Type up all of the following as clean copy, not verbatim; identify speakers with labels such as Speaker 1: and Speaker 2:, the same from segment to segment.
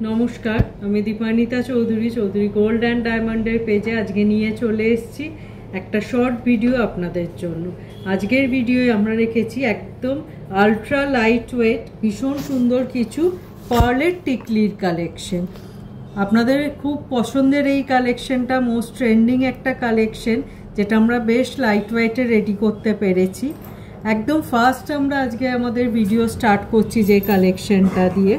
Speaker 1: নমস্কার, আমি Dipanita Chowdhury gold and ডায়মন্ডের পেজে আজকে নিয়ে চলে এসেছি একটা শর্ট ভিডিও আপনাদের জন্য। আজকের ভিডিওয়ে আমরা রেখেছি একদম আলট্রা লাইট ওয়েট ভীষণ সুন্দর কিছু পার্লের টিকলির কালেকশন। আপনাদের খুব পছন্দের এই কালেকশনটা মোস্ট ট্রেন্ডিং একটা কালেকশন, যেটা আমরা বেশ লাইট ওয়েটে রেডি করতে পেরেছি। একদম ফার্স্ট আমরা আজকে আমাদের ভিডিও স্টার্ট করছি যে কালেকশনটা দিয়ে,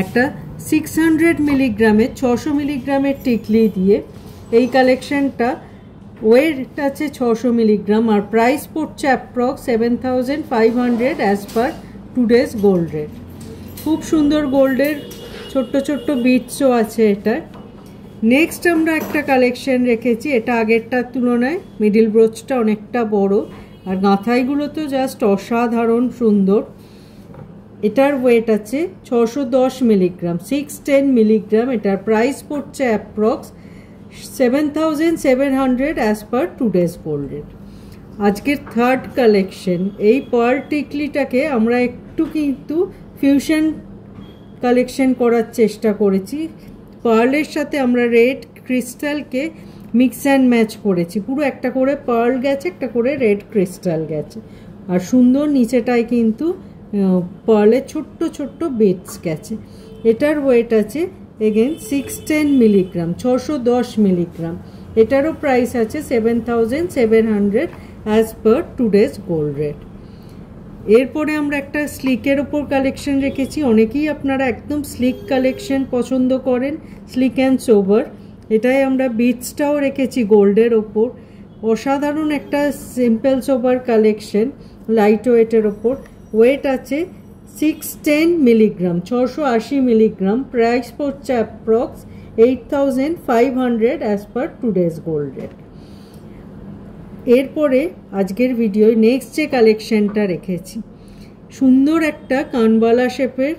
Speaker 1: একটা 600 মিলিগ্রামের 600 মিলিগ্রামের টিকলি দিয়ে। এই কালেকশনটা ওয়েট আছে 600 মিলিগ্রাম আর প্রাইস পড়ছে approx 7500 as per today's gold rate. খুব সুন্দর গোল্ডের ছোট্ট ছোট্ট বিটসও আছে এটা। নেক্সট আমরা একটা কালেকশন রেখেছি, এটা আগেরটার তুলনায় মিডিল ব্রোচটা অনেকটা বড় আর গাঁথাইগুলো তো জাস্ট অসাধারণ সুন্দর। এটার ওয়েট আছে 610 মিলিগ্রাম 610 মিলিগ্রাম। এটার প্রাইস পড়ছে approx 7700 as per today's gold rate. আজকের থার্ড কালেকশন, এই পার্ল টিকলিটাকে আমরা একটু কিন্তু ফিউশন কালেকশন করার চেষ্টা করেছি। পার্লের সাথে আমরা রেড ক্রিস্টালকে মিক্স অ্যান্ড ম্যাচ করেছি। পুরো একটা করে পার্ল গেছে, একটা করে রেড ক্রিস্টাল গেছে আর সুন্দর নিচেটায় কিন্তু পার্লের ছোট্ট ছোট্ট বিটস গেছে। এটার ওয়েট আছে এগেন 610 মিলিগ্রাম 610 মিলিগ্রাম। এটারও প্রাইস আছে 7700 as per today's gold rate. এরপরে আমরা একটা স্লিকের ওপর কালেকশন রেখেছি। অনেকেই আপনারা একদম স্লিক কালেকশন পছন্দ করেন, স্লিক অ্যান্ড সোবার। এটাই আমরা বিটসটাও রেখেছি গোল্ডের ওপর। অসাধারণ একটা সিম্পল সোবার কালেকশন লাইট ওয়েটের ওপর। ওয়েট আছে 610 মিলিগ্রাম 680 মিলিগ্রাম। প্রাইস পড়ছে approx 8500 as per today's gold rate. এরপরে আজকের ভিডিওয় নেক্সট যে কালেকশনটা রেখেছি, সুন্দর একটা কানবালা শেপের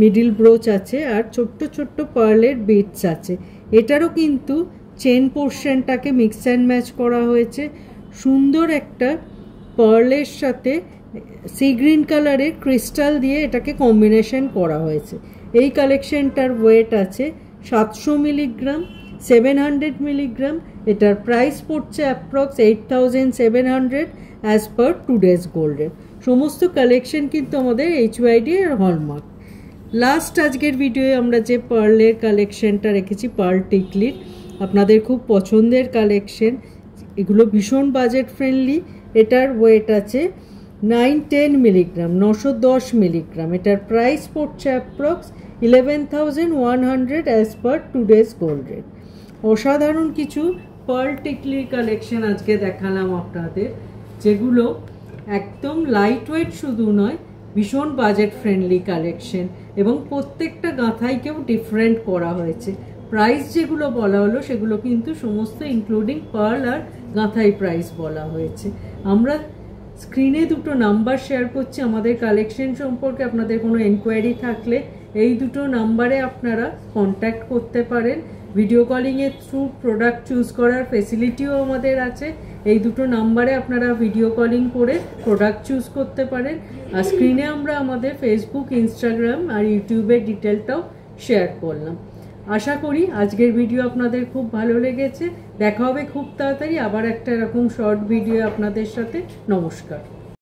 Speaker 1: মিডিল ব্রোচ আছে আর ছোট্ট ছোট্ট পার্লের বিটস আছে। এটারও কিন্তু চেন পোর্শনটাকে মিক্স অ্যান্ড ম্যাচ করা হয়েছে। সুন্দর একটা পার্লের সাথে সি গ্রিন কালারের ক্রিস্টাল দিয়ে এটাকে কম্বিনেশন করা হয়েছে। এই কালেকশনটার ওয়েট আছে 700 মিলিগ্রাম 700 মিলিগ্রাম। এটার প্রাইস পড়ছে approx 8700 as per today's gold rate. সমস্ত কালেকশন কিন্তু আমাদের HYD এর হলমার্ক। লাস্ট আজকের ভিডিওয়ে আমরা যে পার্লের কালেকশনটা রেখেছি, পার্ল টিকলির, আপনাদের খুব পছন্দের কালেকশন। এগুলো ভীষণ বাজেট ফ্রেন্ডলি। এটার ওয়েট আছে 910 মিলিগ্রাম 910 মিলিগ্রাম। এটার প্রাইস পড়ছে approx 11100 as per today's gold rate. অসাধারণ কিছু পার্ল টিকলির কালেকশন আজকে দেখালাম আপনাদের, যেগুলো একদম লাইট ওয়েট শুধু নয়, ভীষণ বাজেট ফ্রেন্ডলি কালেকশন এবং প্রত্যেকটা গাঁথাইকেও ডিফারেন্ট করা হয়েছে। প্রাইস যেগুলো বলা হলো সেগুলো কিন্তু সমস্ত ইনক্লুডিং পার্ল আর গাঁথাই প্রাইস বলা হয়েছে। আমরা স্ক্রিনে দুটো নাম্বার শেয়ার করছি আমাদের কালেকশন সম্পর্কে। আপনাদের কোনো এনকোয়ারি থাকলে এই দুটো নাম্বারে আপনারা কন্ট্যাক্ট করতে পারেন। ভিডিও কলিংয়ের থ্রু প্রোডাক্ট চুজ করার ফেসিলিটিও আমাদের আছে। এই দুটো নাম্বারে আপনারা ভিডিও কলিং করে প্রোডাক্ট চুজ করতে পারেন। আর স্ক্রিনে আমরা আমাদের ফেসবুক, ইনস্টাগ্রাম আর ইউটিউবের ডিটেলটাও শেয়ার করলাম। আশা করি আজকের ভিডিও আপনাদের খুব ভালো লেগেছে। দেখা হবে খুব তাড়াতাড়ি আবার একটা এরকম শর্ট ভিডিও আপনাদের সাথে। নমস্কার।